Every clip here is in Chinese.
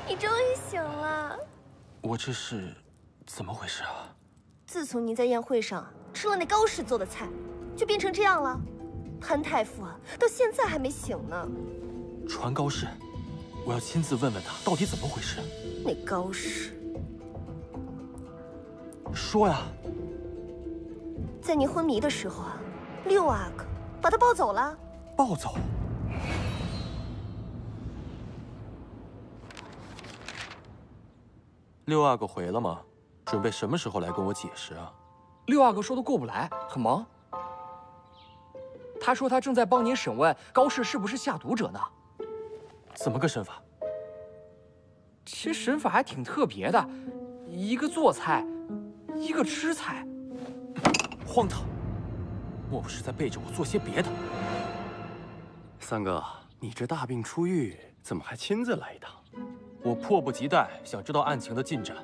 你终于醒了。我这是怎么回事啊？自从您在宴会上吃了那高氏做的菜，就变成这样了。潘太傅啊，到现在还没醒呢。传高氏，我要亲自问问他到底怎么回事。那高氏，说呀。在您昏迷的时候啊，六阿哥把他抱走了。抱走？六阿哥回了吗？准备什么时候来跟我解释啊？六阿哥说他过不来，很忙。他说他正在帮您审问高氏是不是下毒者呢。怎么个审法？其实审法还挺特别的，一个做菜，一个吃菜。荒唐！莫不是在背着我做些别的？三哥，你这大病初愈，怎么还亲自来一趟？我迫不及待想知道案情的进展。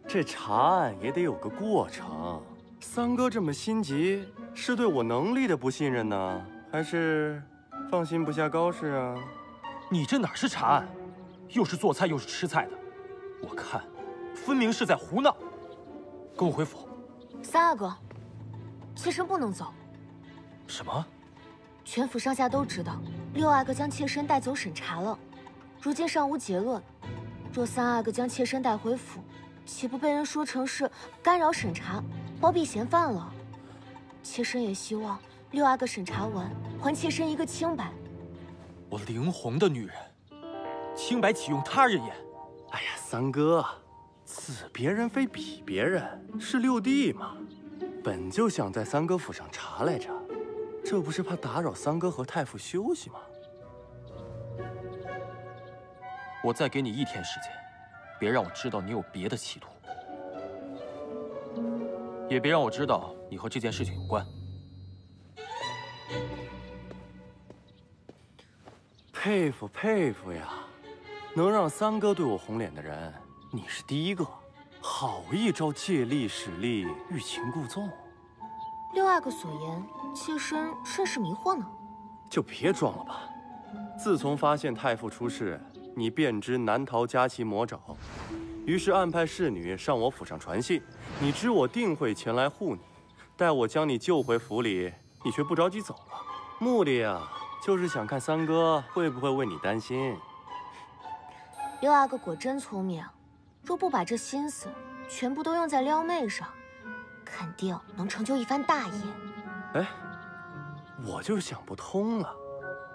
这查案也得有个过程。三哥这么心急，是对我能力的不信任呢，还是放心不下高氏啊？你这哪是查案，又是做菜又是吃菜的，我看分明是在胡闹。跟我回府。三阿哥，妾身不能走。什么？全府上下都知道，六阿哥将妾身带走审查了，如今尚无结论。若三阿哥将妾身带回府，岂不被人说成是干扰审查、包庇嫌犯了？妾身也希望六阿哥审查完，还妾身一个清白。我灵红的女人，清白岂用他人言？哎呀，三哥，此别人非彼别人，是六弟嘛，本就想在三哥府上查来着，这不是怕打扰三哥和太傅休息吗？我再给你1天时间，别让我知道你有别的企图，也别让我知道你和这件事情有关。佩服佩服呀，能让三哥对我红脸的人，你是第一个。好一招借力使力，欲擒故纵。六阿哥所言，妾身甚是迷惑呢。就别装了吧。自从发现太傅出事，你便知难逃佳期魔爪，于是暗派侍女上我府上传信，你知我定会前来护你。待我将你救回府里，你却不着急走了。目的呀，就是想看三哥会不会为你担心。六阿哥果真聪明，若不把这心思全部都用在撩妹上，肯定能成就一番大业。哎，我就想不通了，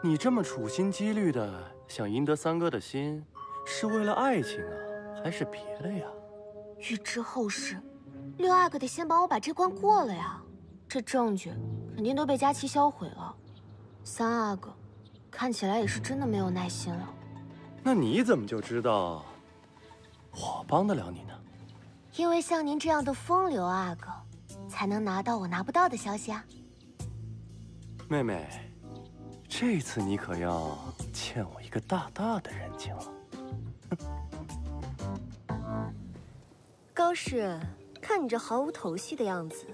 你这么处心积虑的想赢得三哥的心，是为了爱情啊，还是别的呀？欲知后事，六阿哥得先帮我把这关过了呀。这证据肯定都被佳期销毁了。三阿哥看起来也是真的没有耐心了。那你怎么就知道我帮得了你呢？因为像您这样的风流阿哥，才能拿到我拿不到的消息啊。妹妹，这次你可要欠我一个大大的人情了。高氏，看你这毫无头绪的样子，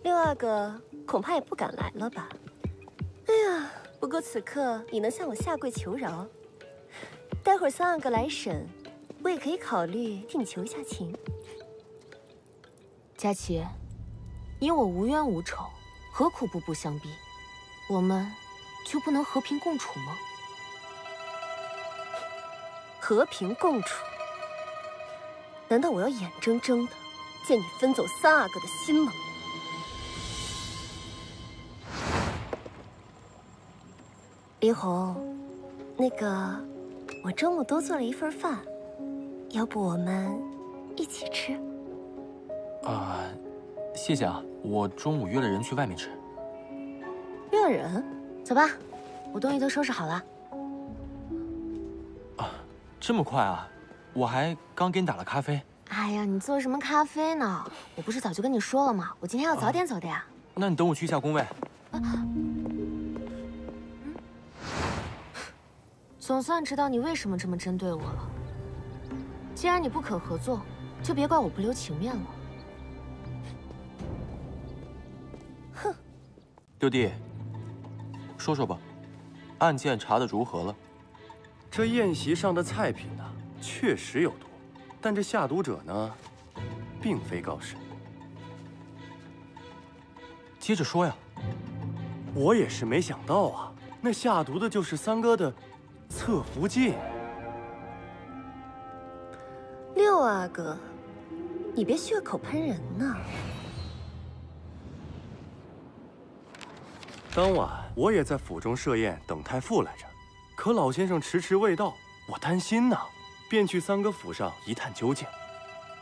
六阿哥恐怕也不敢来了吧？哎呀，不过此刻你能向我下跪求饶，待会儿三阿哥来审，我也可以考虑替你求一下情。佳琪，你我无冤无仇，何苦步步相逼？我们就不能和平共处吗？和平共处？难道我要眼睁睁的见你分走三阿哥的心吗？李红，那个，我中午多做了一份饭，要不我们一起吃？谢谢啊，我中午约了人去外面吃。约了人？走吧，我东西都收拾好了。这么快啊？我还刚给你打了咖啡。哎呀，你做什么咖啡呢？我不是早就跟你说了吗？我今天要早点走的呀。那你等我去一下工位。总算知道你为什么这么针对我了。既然你不肯合作，就别怪我不留情面了。哼，六弟，说说吧，案件查得如何了？这宴席上的菜品呢，确实有毒，但这下毒者呢，并非高士。接着说呀。我也是没想到啊，那下毒的就是三哥的侧福晋。六阿哥，你别血口喷人呐！当晚我也在府中设宴等太傅来着，可老先生迟迟未到，我担心呐，便去三哥府上一探究竟。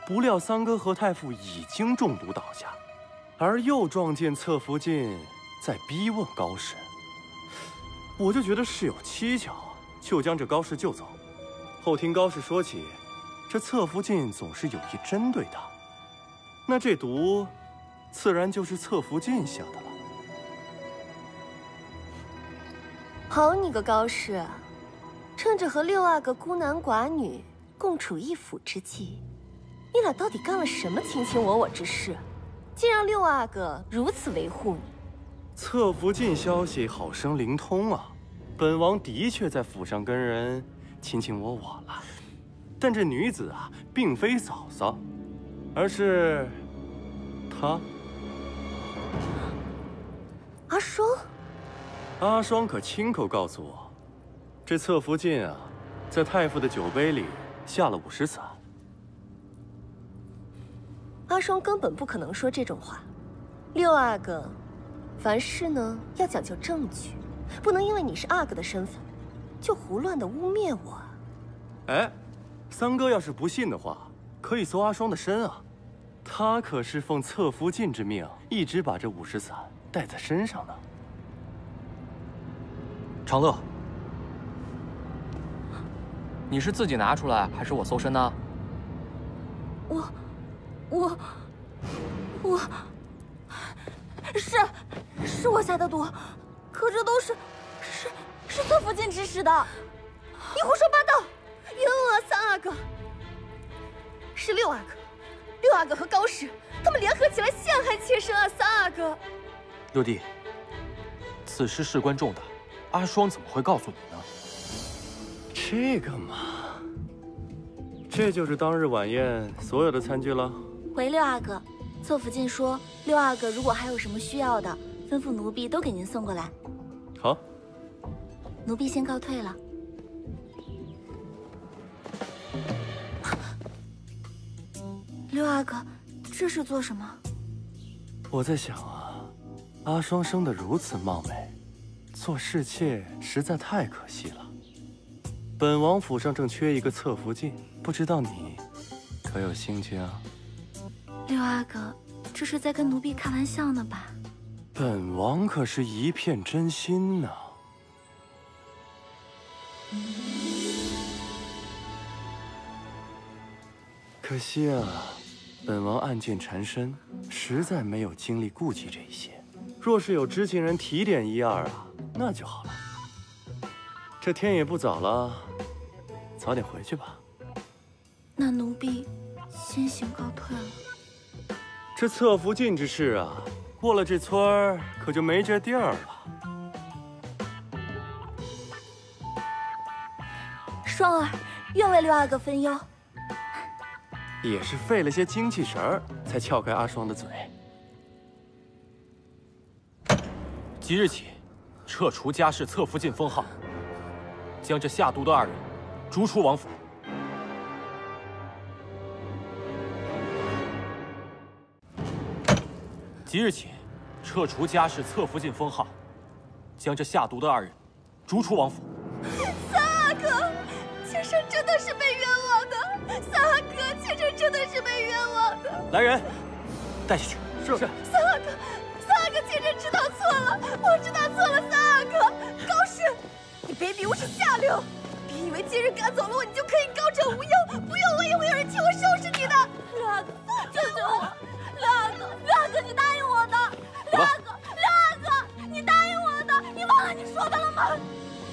不料三哥和太傅已经中毒倒下，而又撞见侧福晋在逼问高士，我就觉得事有蹊跷，就将这高士救走。后听高士说起，这侧福晋总是有意针对他，那这毒自然就是侧福晋下的了。好你个高士，趁着和六阿哥孤男寡女共处一府之际，你俩到底干了什么卿卿我我之事，竟让六阿哥如此维护你？侧福晋消息好生灵通啊！本王的确在府上跟人卿卿我我了，但这女子啊，并非嫂嫂，而是她。阿双。阿双可亲口告诉我，这侧福晋啊，在太傅的酒杯里下了50散。阿双根本不可能说这种话。六阿哥。凡事呢要讲究证据，不能因为你是阿哥的身份，就胡乱的污蔑我。哎，三哥要是不信的话，可以搜阿双的身啊，他可是奉侧福晋之命，一直把这50散带在身上呢。长乐，你是自己拿出来，还是我搜身呢？我是我下的毒，可这都是侧福晋指使的，你胡说八道！冤枉三阿哥，是六阿哥，六阿哥和高氏他们联合起来陷害妾身啊！三阿哥，六弟，此事事关重大，阿双怎么会告诉你呢？这个嘛，这就是当日晚宴所有的餐具了。回六阿哥，侧福晋说，六阿哥如果还有什么需要的，吩咐奴婢都给您送过来。好，奴婢先告退了。六阿哥，这是做什么？我在想啊，阿双生得如此貌美，做侍妾实在太可惜了。本王府上正缺一个侧福晋，不知道你可有兴趣啊？六阿哥，这是在跟奴婢开玩笑呢吧？本王可是一片真心呐。可惜啊，本王暗箭缠身，实在没有精力顾及这一些。若是有知情人提点一二啊，那就好了。这天也不早了，早点回去吧。那奴婢先行告退了。这侧福晋之事啊，过了这村儿可就没这地儿了。双儿，愿为六阿哥分忧。也是费了些精气神儿，才撬开阿双的嘴。即日起，撤除家世侧福晋封号，将这下毒的二人逐出王府。即日起，撤除家世侧福晋封号，将这下毒的二人逐出王府。三阿哥，妾身真的是被冤枉的。三阿哥，妾身真的是被冤枉的。来人，带下去。是。三阿哥，三阿哥，妾身知道错了，我知道错了。三阿哥，高氏，你卑鄙无耻下流！别以为今日赶走了我，你就可以高枕无忧，不用我也会有人替我收拾你的。六阿哥，救救我！六阿哥，六阿哥，你答应我的。六阿哥，六阿哥，你答应我的，你忘了你说的了吗？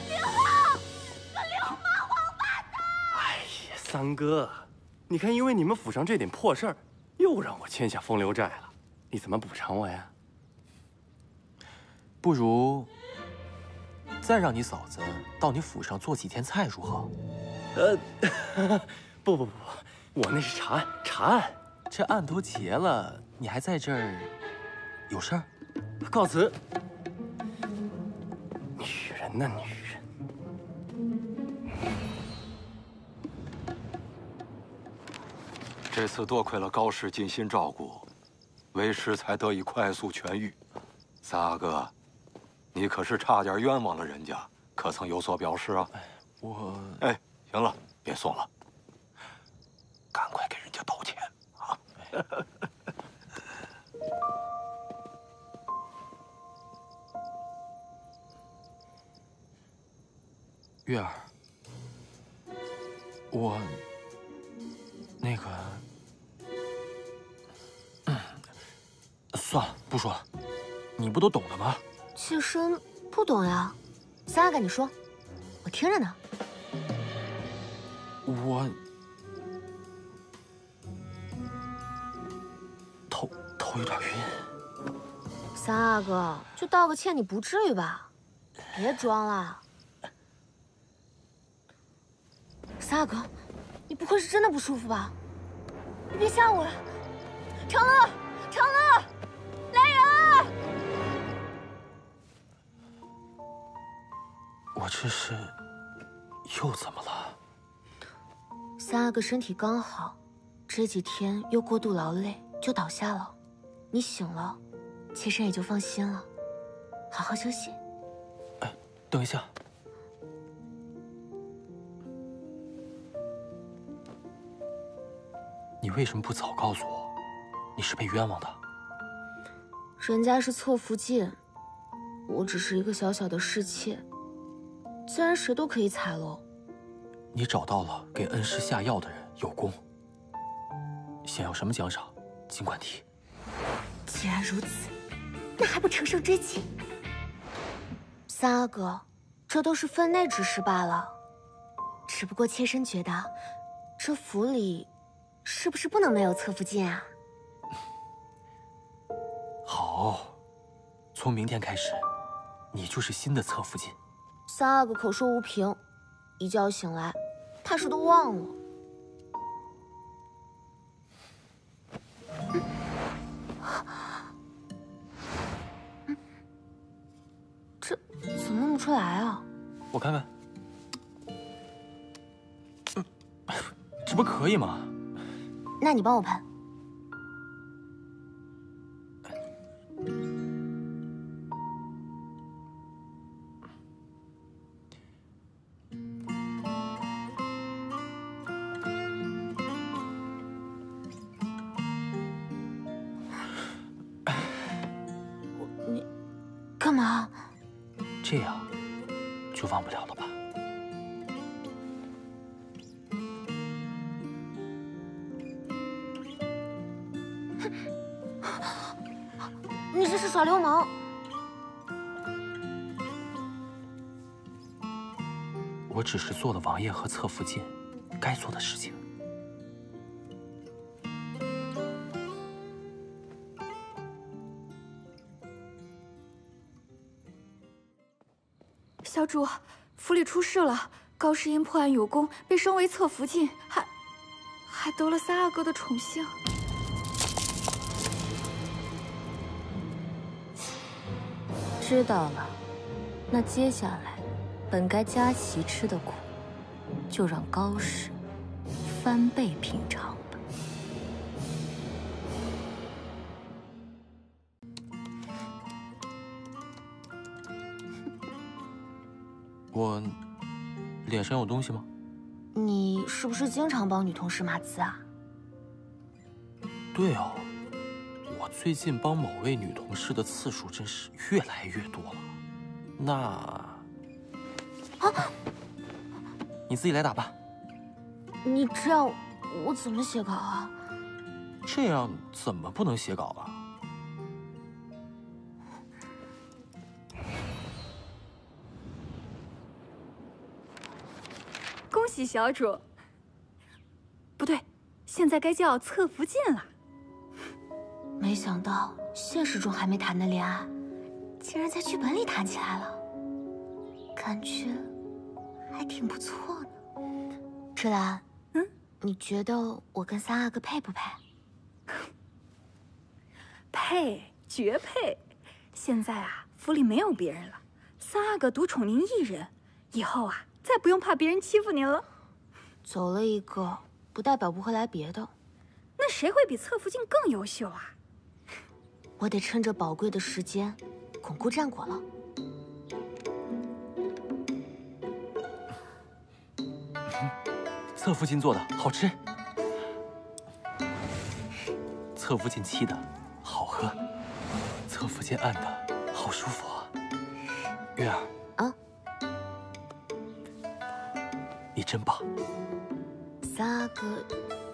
流氓，个流氓王八蛋！哎呀，三哥，你看，因为你们府上这点破事儿，又让我欠下风流债了，你怎么补偿我呀？不如再让你嫂子到你府上做几天菜如何？不，我那是查案。这案都结了，你还在这儿，有事儿？告辞。女人呐，女人。这次多亏了高氏尽心照顾，为师才得以快速痊愈。三阿哥，你可是差点冤枉了人家，可曾有所表示啊？哎，行了，别送了，赶快给人家道歉啊！月儿，我那个，算了，不说了，你不都懂的吗？妾身不懂呀，三阿哥你说，我听着呢。我头有点晕。三阿哥，就道个歉，你不至于吧？别装了。三阿哥，你不会是真的不舒服吧？你别吓我了。长乐，长乐，来人！我这是又怎么了？三阿哥身体刚好，这几天又过度劳累，就倒下了。你醒了，妾身也就放心了。好好休息。哎，等一下。你为什么不早告诉我？你是被冤枉的。人家是侧福晋，我只是一个小小的侍妾，自然谁都可以踩喽。你找到了给恩师下药的人，有功。想要什么奖赏，尽管提。既然如此，那还不乘胜追击？三阿哥，这都是分内之事罢了。只不过妾身觉得，这府里是不是不能没有侧福晋啊？好，从明天开始，你就是新的侧福晋。三阿哥口说无凭，一觉醒来，怕是都忘了。这怎么弄不出来啊？我看看。这不可以吗？那你帮我喷。你干嘛？这样就忘不了了吧？你这是耍流氓！我只是做了王爷和侧福晋该做的事情。小主，府里出事了，高世英破案有功，被升为侧福晋，还得了三阿哥的宠幸。知道了，那接下来，本该佳琪吃的苦，就让高氏翻倍品尝吧。我脸上有东西吗？你是不是经常帮女同事码字啊？对哦，我最近帮某位女同事的次数真是越来越多了。那，你自己来打吧。你这样，我怎么写稿啊？这样怎么不能写稿啊？恭喜小主。不对，现在该叫侧福晋了。没想到现实中还没谈的恋爱，竟然在剧本里谈起来了，感觉还挺不错呢。芝兰，你觉得我跟三阿哥配不配？配，绝配！现在啊，府里没有别人了，三阿哥独宠您一人，以后啊，再不用怕别人欺负您了。走了一个，不代表不会来别的。那谁会比侧福晋更优秀啊？我得趁着宝贵的时间，巩固战果了。侧福晋做的好吃，侧福晋沏的好喝，侧福晋按的好舒服啊。月儿啊，你真棒。三阿哥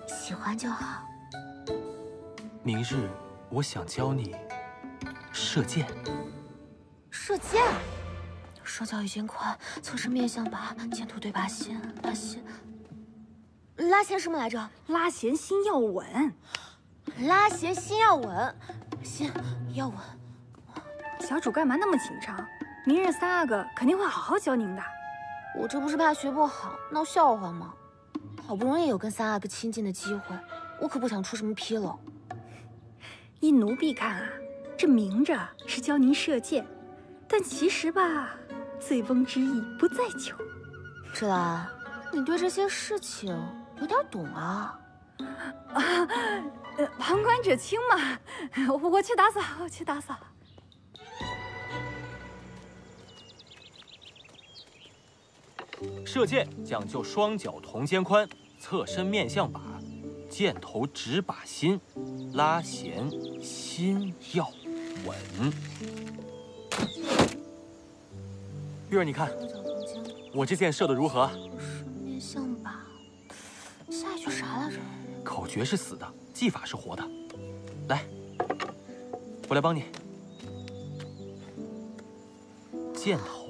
喜欢就好。明日我想教你射箭。射箭，手脚与肩宽，侧身面向拔，前途对拔弦，拔弦。拉弦什么来着？拉弦心要稳。拉弦心要稳，心要稳。小主干嘛那么紧张？明日三阿哥肯定会好好教您的。我这不是怕学不好闹笑话吗？好不容易有跟三阿哥亲近的机会，我可不想出什么纰漏。依奴婢看啊，这明着是教您射箭，但其实吧，醉翁之意不在酒。芝兰，你对这些事情有点懂啊。旁观者清嘛。我去打扫，我去打扫。射箭讲究双脚同肩宽，侧身面向靶，箭头直靶心，拉弦心要稳。月儿，你看我这箭射得如何？侧身面向靶，下一句啥来着？口诀是死的，技法是活的。来，我来帮你。箭头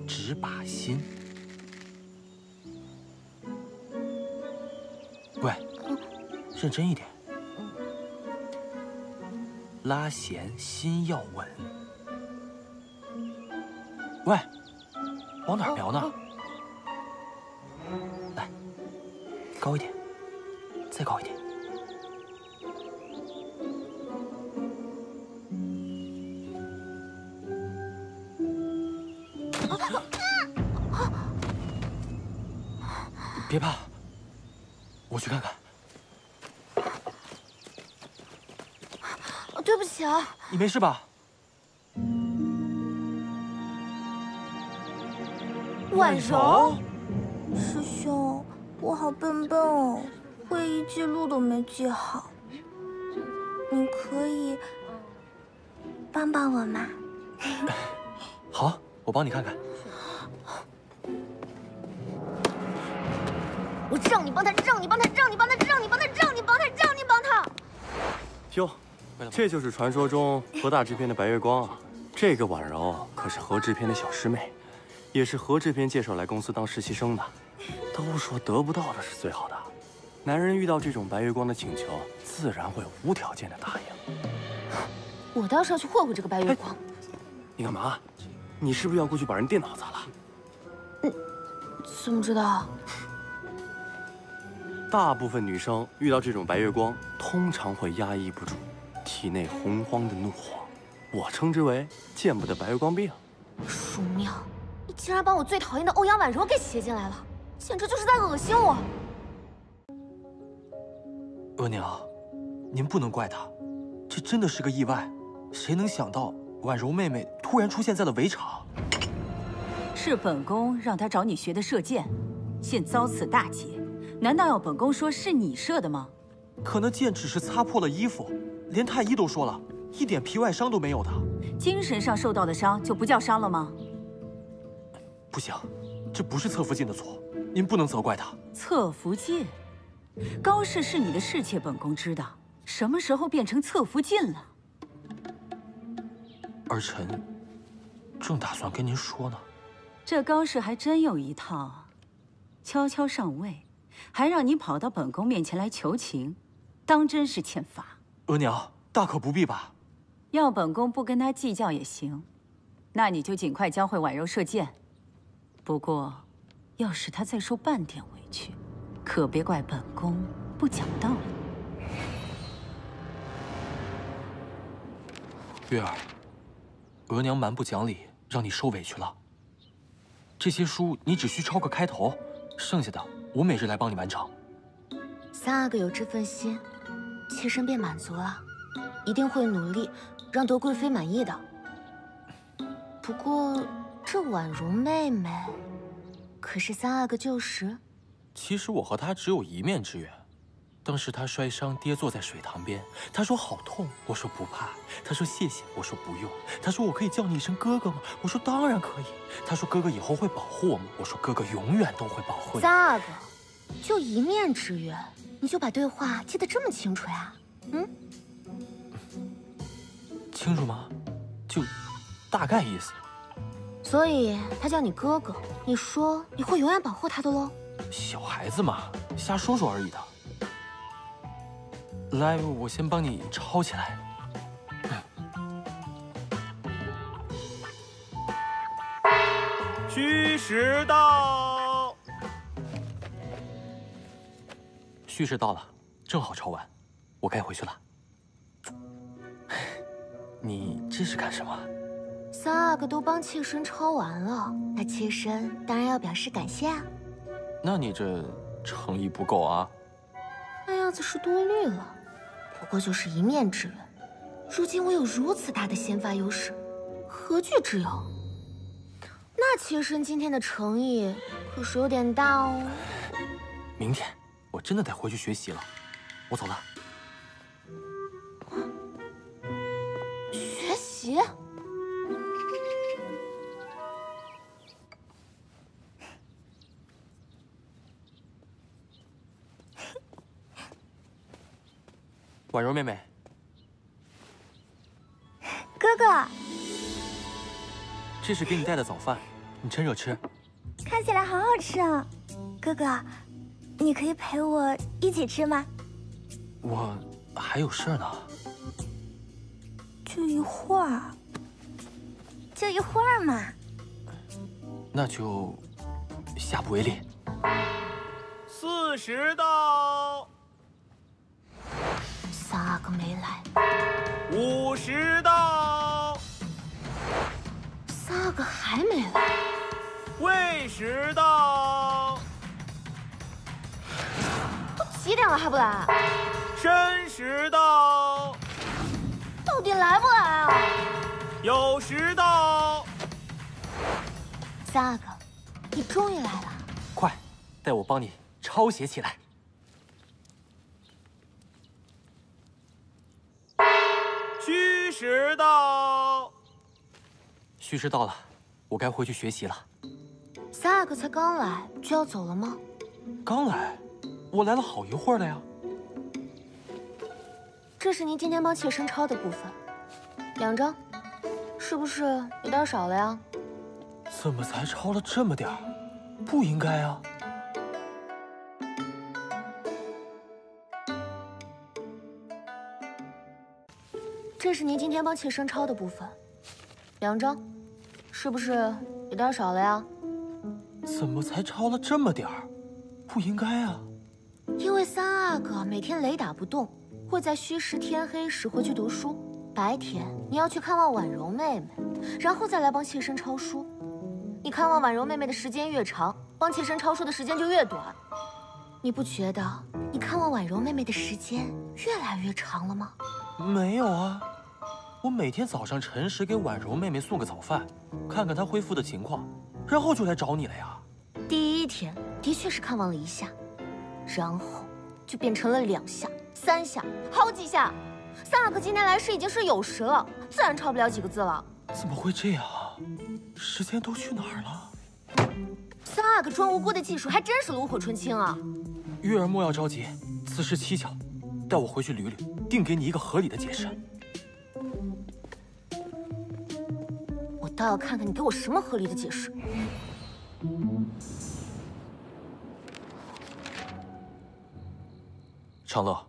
直靶心。喂，认真一点。拉弦心要稳。喂，往哪儿瞄呢？来，高一点，再高一点。别怕，我去看看。对不起啊，你没事吧？婉柔，师兄，我好笨笨哦，会议记录都没记好。你可以帮帮我吗？好，我帮你看看。我让你帮他，让你帮他，让你帮他，让你帮他，让你帮他，让你帮他。哟，这就是传说中何大制片的白月光啊！这个婉柔可是何制片的小师妹，也是何制片介绍来公司当实习生的。都说得不到的是最好的，男人遇到这种白月光的请求，自然会无条件的答应。我倒是要去会会这个白月光。你干嘛？你是不是要过去把人电脑砸了？怎么知道？大部分女生遇到这种白月光，通常会压抑不住体内洪荒的怒火，我称之为见不得白月光病。鼠喵，你竟然把我最讨厌的欧阳婉柔给写进来了，简直就是在恶心我！额娘，您不能怪她，这真的是个意外，谁能想到婉柔妹妹突然出现在了围场？是本宫让她找你学的射箭，现遭此大劫。难道要本宫说是你射的吗？可那箭只是擦破了衣服，连太医都说了，一点皮外伤都没有的。精神上受到的伤就不叫伤了吗？不行，这不是侧福晋的错，您不能责怪他。侧福晋，高氏是你的侍妾，本宫知道。什么时候变成侧福晋了？儿臣正打算跟您说呢。这高氏还真有一套啊，悄悄上位。还让你跑到本宫面前来求情，当真是欠罚。额娘，大可不必吧？要本宫不跟他计较也行，那你就尽快教会婉柔射箭。不过，要是他再受半点委屈，可别怪本宫不讲道理。月儿，额娘蛮不讲理，让你受委屈了。这些书你只需抄个开头，剩下的我每日来帮你完成。三阿哥有这份心，妾身便满足了，一定会努力让德贵妃满意的。不过，这婉容妹妹，可是三阿哥旧识。其实我和她只有一面之缘。当时她摔伤跌坐在水塘边，她说好痛，我说不怕。她说谢谢，我说不用。她说我可以叫你一声哥哥吗？我说当然可以。她说哥哥以后会保护我们，我说哥哥永远都会保护你。三阿哥，就一面之缘，你就把对话记得这么清楚呀？清楚吗？就大概意思。所以他叫你哥哥，你说你会永远保护他的喽？小孩子嘛，瞎说说而已的。来，我先帮你抄起来。虚实到。虚实到了，正好抄完，我该回去了。你这是干什么？三阿哥都帮妾身抄完了，那妾身当然要表示感谢啊。那你这诚意不够啊。那样子是多虑了，不过就是一面之缘。如今我有如此大的先发优势，何惧之有？那妾身今天的诚意可是有点大哦。明天我真的得回去学习了，我走了。学习？婉柔妹妹，哥哥，这是给你带的早饭，你趁热吃。看起来好好吃啊！哥哥，你可以陪我一起吃吗？我还有事呢。就一会儿，就一会儿嘛。那就下不为例。40到。三阿哥没来。 50到。三阿哥还没来。未时到。都几点了还不来？申时到。到底来不来啊？酉时到。三阿哥，你终于来了。快，带我帮你抄写起来。 戌时到。戌时到了，我该回去学习了。三阿哥才刚来就要走了吗？刚来，我来了好一会儿了呀。这是您今天帮妾身抄的部分，2张，是不是有点少了呀？怎么才抄了这么点儿？不应该啊。 这是您今天帮妾身抄的部分，2张，是不是有点少了呀？怎么才抄了这么点儿？不应该啊！因为三阿哥每天雷打不动，会在戌时天黑时回去读书，白天你要去看望婉柔妹妹，然后再来帮妾身抄书。你看望婉柔妹妹的时间越长，帮妾身抄书的时间就越短。你不觉得你看望婉柔妹妹的时间越来越长了吗？没有啊。 我每天早上辰时给婉柔妹妹送个早饭，看看她恢复的情况，然后就来找你了呀。第1天的确是看望了1下，然后就变成了2下、3下，好几下。三阿哥今天来时已经是酉时了，自然抄不了几个字了。怎么会这样啊？时间都去哪儿了？三阿哥装无辜的技术还真是炉火纯青啊！月儿莫要着急，此事蹊跷，带我回去捋捋，定给你一个合理的解释。 我倒要看看你给我什么合理的解释。长乐，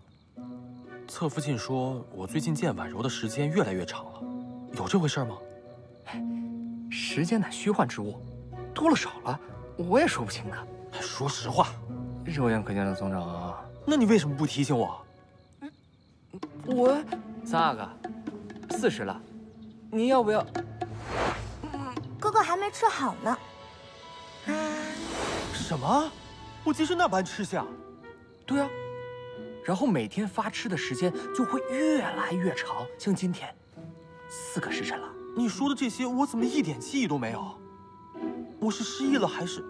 侧福晋说我最近见婉柔的时间越来越长了，有这回事吗？时间乃虚幻之物，多了少了，我也说不清的。说实话，肉眼可见的总长啊。那你为什么不提醒我？我三阿哥，40了，你要不要？哥哥还没吃好呢。什么？我即是那般吃相？对啊，然后每天发吃的时间就会越来越长，像今天4个时辰了。你说的这些，我怎么一点记忆都没有？我是失忆了，还是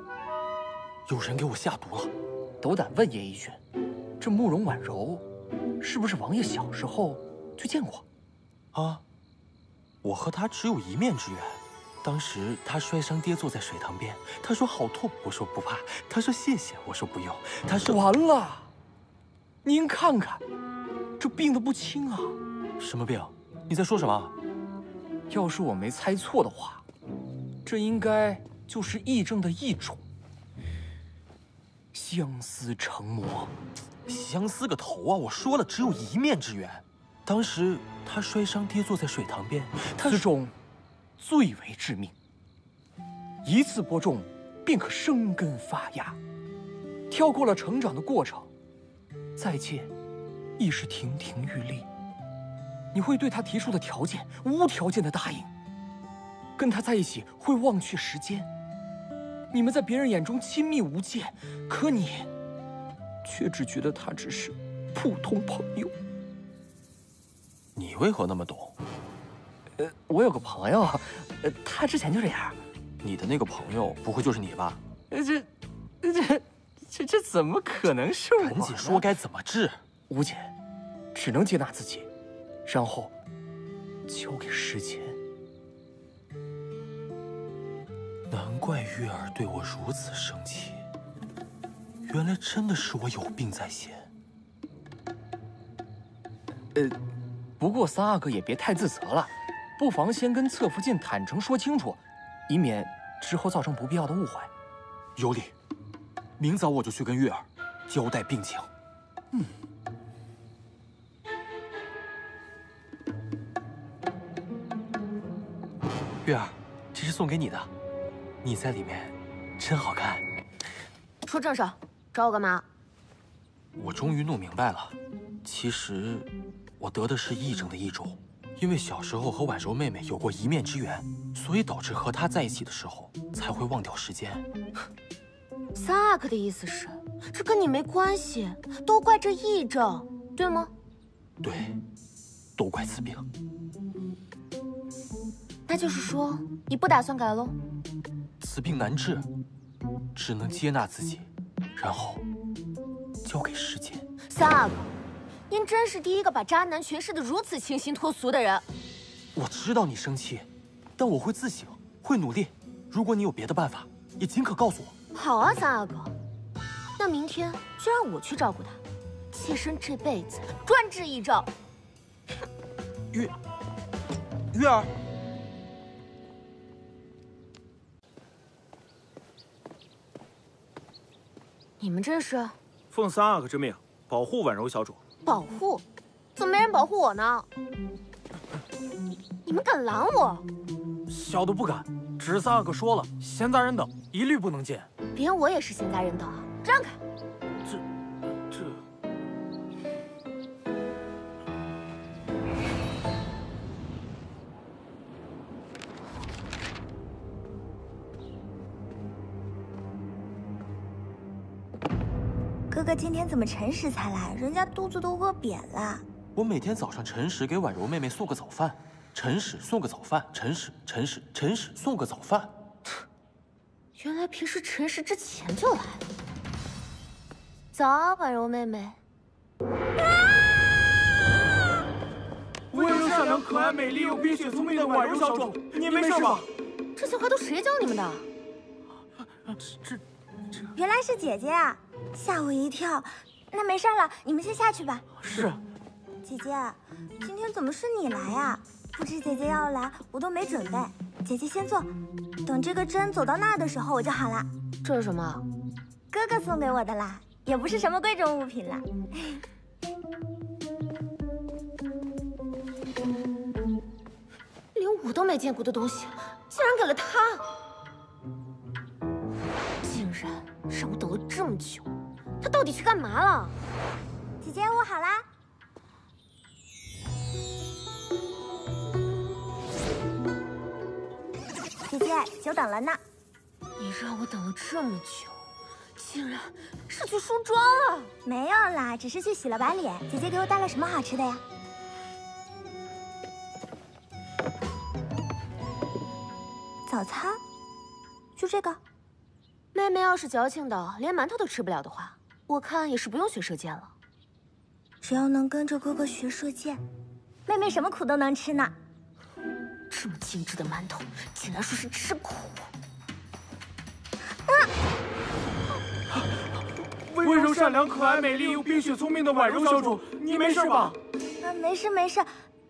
有人给我下毒了？斗胆问叶一轩，这慕容婉柔，是不是王爷小时候就见过？啊，我和他只有一面之缘。当时他摔伤跌坐在水塘边，他说好痛，我说不怕，他说谢谢，我说不用，他说完了，您看看，这病得不轻啊！什么病？你在说什么？要是我没猜错的话，这应该就是癔症的一种。相思成魔，相思个头啊！我说了，只有一面之缘。当时他摔伤跌坐在水塘边，此种最为致命，一次播种便可生根发芽，跳过了成长的过程，再见亦是亭亭玉立。你会对他提出的条件无条件的答应，跟他在一起会忘却时间。你们在别人眼中亲密无间，可你却只觉得他只是普通朋友。你为何那么懂？我有个朋友，他之前就这样。你的那个朋友不会就是你吧？这怎么可能是我呢？赶紧说该怎么治。吴姐，只能接纳自己，然后交给时间。难怪月儿对我如此生气，原来真的是我有病在先。不过三阿哥也别太自责了，不妨先跟侧福晋坦诚说清楚，以免之后造成不必要的误会。有理，明早我就去跟月儿交代病情。月儿，这是送给你的，你在里面真好看。说正事，找我干嘛？我终于弄明白了，其实我得的是癔症的一种，因为小时候和婉柔妹妹有过一面之缘，所以导致和她在一起的时候才会忘掉时间。三阿哥的意思是，这跟你没关系，都怪这癔症，对吗？对，都怪此病。那就是说，你不打算改喽？此病难治，只能接纳自己，然后交给时间。三阿哥，您真是第一个把渣男诠释得如此清新脱俗的人。我知道你生气，但我会自省，会努力。如果你有别的办法，也尽可告诉我。好啊，三阿哥，那明天就让我去照顾他，妾身这辈子专治癔症。月儿。你们这是奉三阿哥之命，保护婉柔小主。保护？怎么没人保护我呢？你们敢拦我？小的不敢，只是三阿哥说了，闲杂人等一律不能见。连我也是闲杂人等啊！让开！哥哥今天怎么辰时才来？人家肚子都饿扁了。我每天早上辰时给婉柔妹妹送个早饭，辰时送个早饭，辰时送个早饭。原来平时辰时之前就来了。早啊，婉柔妹妹。温柔善良、可爱、美丽又冰雪聪明的婉柔小主，你没事吧？这些话都谁教你们的？原来是姐姐啊，吓我一跳。那没事了，你们先下去吧。是。姐姐，今天怎么是你来啊？不知姐姐要来，我都没准备。姐姐先坐，等这个针走到那儿的时候我就好了。这是什么？哥哥送给我的啦，也不是什么贵重物品啦。连我都没见过的东西，竟然给了他！竟然让我等了这么久，他到底去干嘛了？姐姐，我好啦。姐姐，久等了呢。你让我等了这么久，竟然是去梳妆了？没有啦，只是去洗了把脸。姐姐给我带了什么好吃的呀？早餐？就这个？妹妹要是矫情的连馒头都吃不了的话，我看也是不用学射箭了。只要能跟着哥哥学射箭，妹妹什么苦都能吃呢。这么精致的馒头，竟然说是吃苦。温柔善良、可爱美丽又冰雪聪明的婉柔小主，你没事吧？啊，没事没事，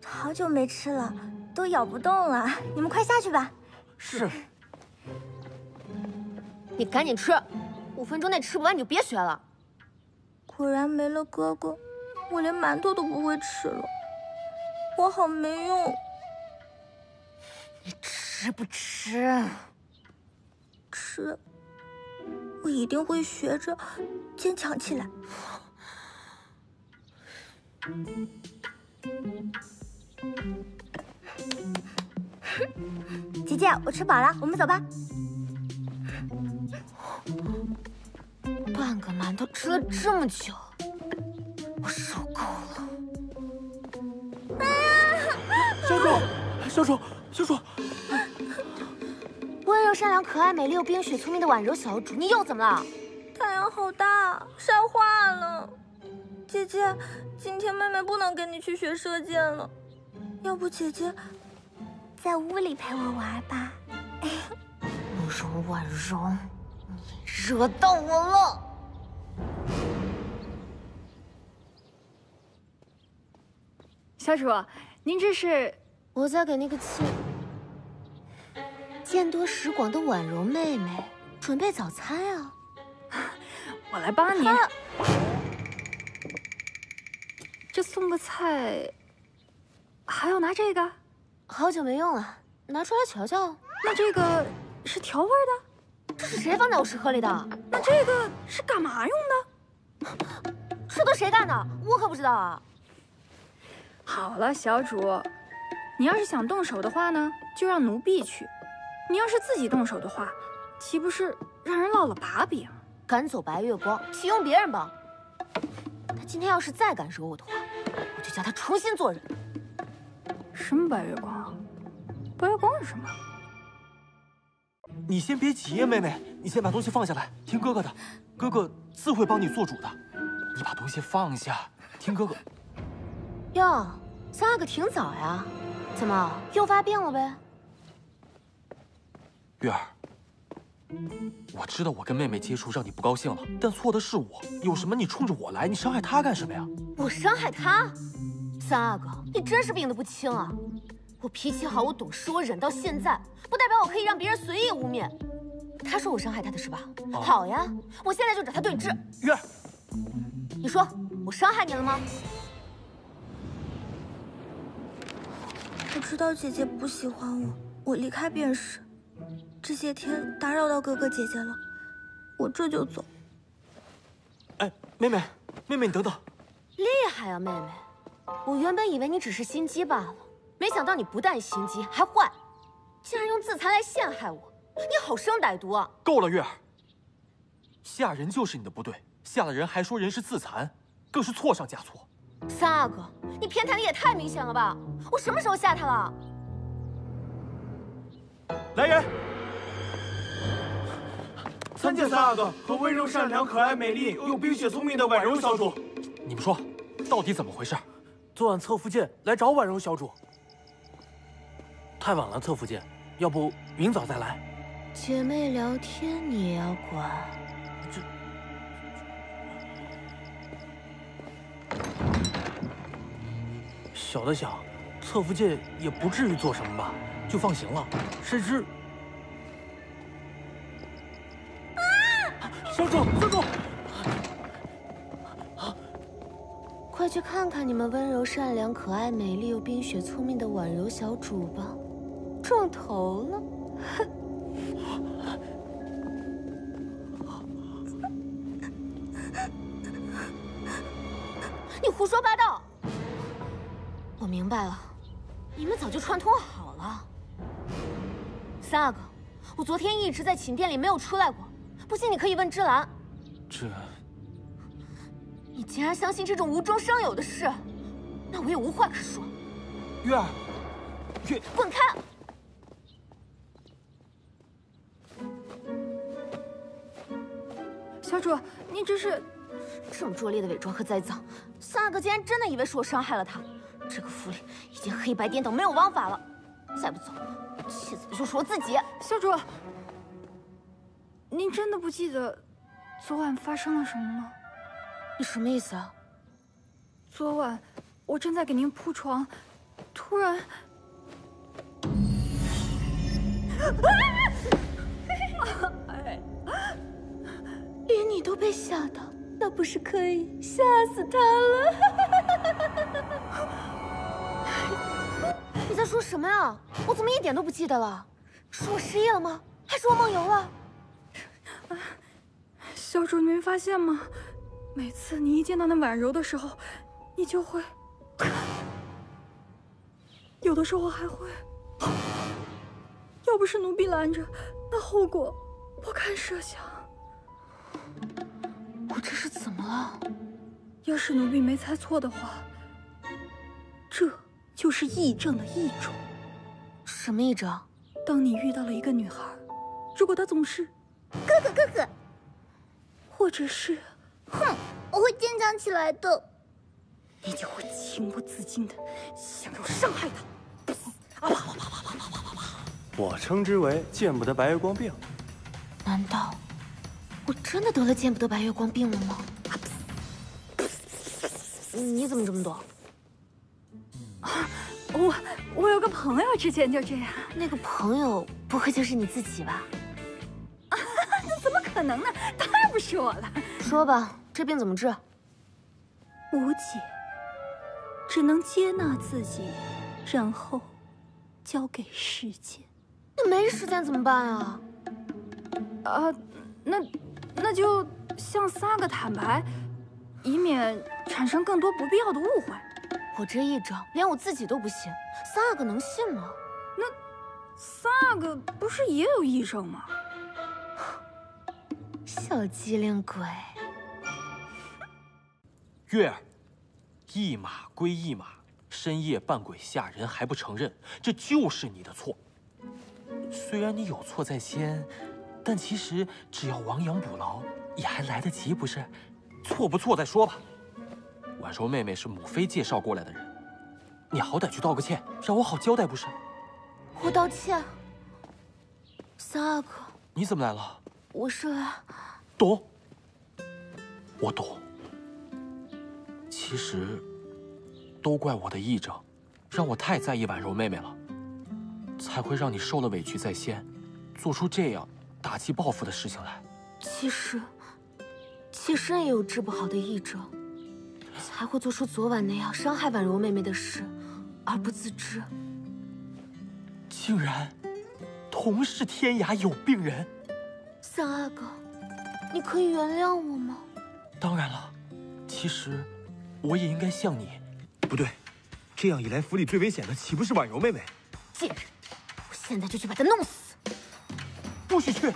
好久没吃了，都咬不动了。你们快下去吧。是。你赶紧吃，5分钟内吃不完你就别学了。果然没了哥哥，我连馒头都不会吃了，我好没用。你吃不吃？吃。我一定会学着坚强起来。姐姐，我吃饱了，我们走吧。半个馒头吃了这么久，我受够了。哎呀！小主！温柔善良、可爱美丽又冰雪聪明的婉柔小主，你又怎么了？太阳好大，晒化了。姐姐，今天妹妹不能跟你去学射箭了，要不姐姐在屋里陪我玩吧？婉柔，你惹到我了。小主，您这是？我在给那个见多识广的婉柔妹妹准备早餐啊。我来帮你。这送个菜，还要拿这个？好久没用了，拿出来瞧瞧。那这个是调味的？这是谁放在我食盒里的？那这个是干嘛用的？这都谁干的？我可不知道啊。好了，小主，你要是想动手的话呢，就让奴婢去；你要是自己动手的话，岂不是让人落了把柄？赶走白月光，启用别人吧。他今天要是再敢惹我的话，我就叫他重新做人。什么白月光？白月光是什么？你先别急呀，妹妹，你先把东西放下来，听哥哥的，哥哥自会帮你做主的。你把东西放下，听哥哥。哟，3阿哥挺早呀，怎么又发病了呗？月儿，我知道我跟妹妹接触让你不高兴了，但错的是我，有什么你冲着我来，你伤害她干什么呀？我伤害她？3阿哥，你真是病得不轻啊！我脾气好，我懂事，我忍到现在，不代表我可以让别人随意污蔑。他说我伤害他的是吧？好呀，我现在就找他对质。月儿，你说我伤害你了吗？我知道姐姐不喜欢我，我离开便是。这些天打扰到哥哥姐姐了，我这就走。哎，妹妹，你等等。厉害啊，妹妹！我原本以为你只是心机罢了，没想到你不但心机还坏，竟然用自残来陷害我，你好生歹毒啊！够了，月儿。吓人就是你的不对，吓了人还说人是自残，更是错上加错。3阿哥，你偏袒的也太明显了吧！我什么时候吓他了？来人！参见3阿哥和温柔善良、可爱美丽又冰雪聪明的婉柔小主。你们说，到底怎么回事？昨晚侧福剑来找婉柔小主，太晚了，侧福剑，要不明早再来。姐妹聊天你也要管？小的想，侧福剑也不至于做什么吧，就放行了。谁知，小主，快去看看你们温柔善良、可爱美丽又冰雪聪明的婉柔小主吧，撞头了，哼！你胡说八道！我明白了，你们早就串通好了。三阿哥，我昨天一直在寝殿里没有出来过，不信你可以问芝兰。这……你既然相信这种无中生有的事，那我也无话可说。月儿，滚开！小主，你这是……这么拙劣的伪装和栽赃，三阿哥竟然真的以为是我伤害了他。这个府里已经黑白颠倒，没有王法了。再不走，气死的就是我自己。小主，您真的不记得昨晚发生了什么吗？你什么意思啊？昨晚我正在给您铺床，突然……连你都被吓到，那不是可以吓死他了？你在说什么呀？我怎么一点都不记得了？是我失忆了吗？还是我梦游了？小主，你没发现吗？每次你一见到那婉柔的时候，你就会，有的时候还会，要不是奴婢拦着，那后果不堪设想。我这是怎么了？要是奴婢没猜错的话，这就是癔症的一种。什么癔症？当你遇到了一个女孩，如果她总是哥哥哥哥，或者是哼，我会坚强起来的。你就会情不自禁的想要伤害她。我称之为见不得白月光病。难道我真的得了见不得白月光病了吗？你怎么这么懂？我有个朋友之前就这样。那个朋友不会就是你自己吧？那怎么可能呢？当然不是我了。说吧，这病怎么治？无解，只能接纳自己，然后交给时间。那没时间怎么办啊？那就向三阿哥坦白，以免产生更多不必要的误会。我这癔症连我自己都不信，三阿哥能信吗？那三阿哥不是也有癔症吗？小机灵鬼。月儿，一马归一马，深夜扮鬼吓人还不承认，这就是你的错。虽然你有错在先，但其实只要亡羊补牢，也还来得及，不是？错不错再说吧。婉柔妹妹是母妃介绍过来的人，你好歹去道个歉，让我好交代，不是？我道歉。三阿哥，你怎么来了？我是来……懂，我懂。其实，都怪我的癔症，让我太在意婉柔妹妹了，才会让你受了委屈在先，做出这样打击报复的事情来。其实，妾身也有治不好的癔症，才会做出昨晚那样伤害婉柔妹妹的事，而不自知。竟然，同是天涯有病人。三阿哥，你可以原谅我吗？当然了，其实，我也应该像你。不对，这样一来，府里最危险的岂不是婉柔妹妹？贱人！我现在就去把她弄死！不许去！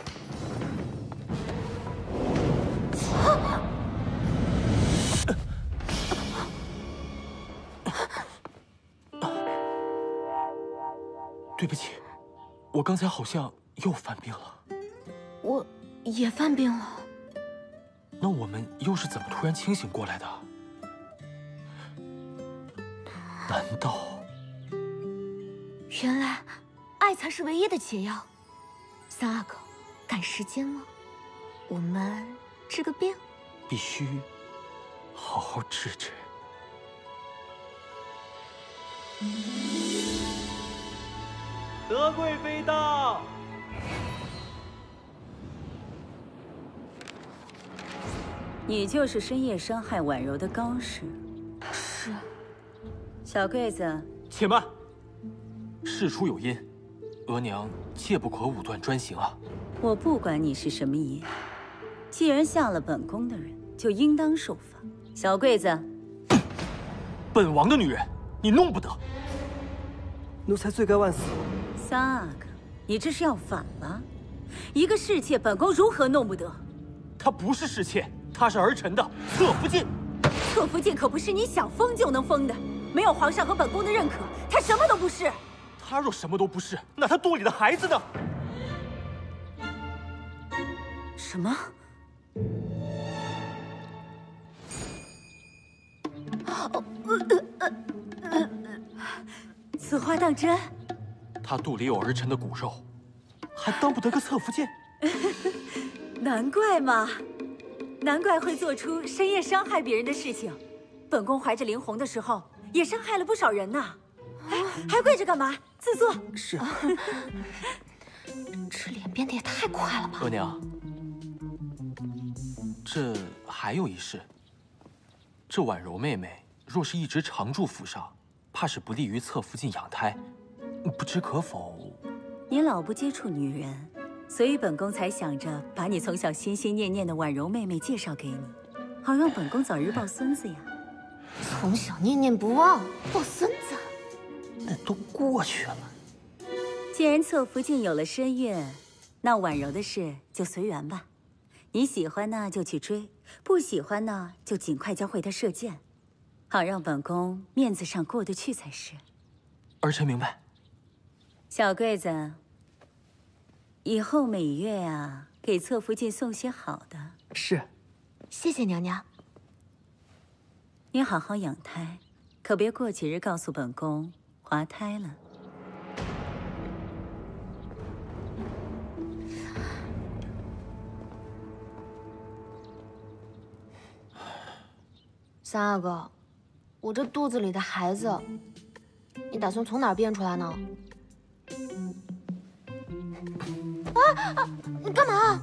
对不起，我刚才好像又犯病了。我也犯病了。那我们又是怎么突然清醒过来的？难道……原来，爱才是唯一的解药。三阿哥，赶时间吗？我们治个病。必须好好治治。德贵妃到。你就是深夜伤害婉柔的高士。是。小桂子，且慢。事出有因，额娘切不可武断专行啊！我不管你是什么爷，既然下了本宫的人，就应当受罚。小桂子，本王的女人，你弄不得。奴才罪该万死。三阿哥，你这是要反了？一个侍妾，本宫如何弄不得？她不是侍妾，她是儿臣的侧福晋。侧福晋可不是你想封就能封的，没有皇上和本宫的认可，她什么都不是。她若什么都不是，那她肚里的孩子呢？什么？此话当真？她肚里有儿臣的骨肉，还当不得个侧福晋？难怪嘛，难怪会做出深夜伤害别人的事情。本宫怀着灵红的时候，也伤害了不少人呢。哎，还跪着干嘛？自坐。是。这脸变得也太快了吧！额娘，这还有一事。这婉柔妹妹若是一直常住府上，怕是不利于侧福晋养胎，不知可否？你老不接触女人，所以本宫才想着把你从小心心念念的婉柔妹妹介绍给你，好让本宫早日抱孙子呀。从小念念不忘，抱孙子，那都过去了。既然侧福晋有了身孕，那婉柔的事就随缘吧。你喜欢呢就去追，不喜欢呢就尽快教会他射箭，好让本宫面子上过得去才是。儿臣明白。小桂子，以后每月啊给侧福晋送些好的。是。谢谢娘娘。你好好养胎，可别过几日告诉本宫滑胎了。三阿哥，我这肚子里的孩子，你打算从哪儿变出来呢？你干嘛？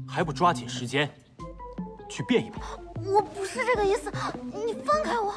还不抓紧时间去变一变？我不是这个意思，你放开我！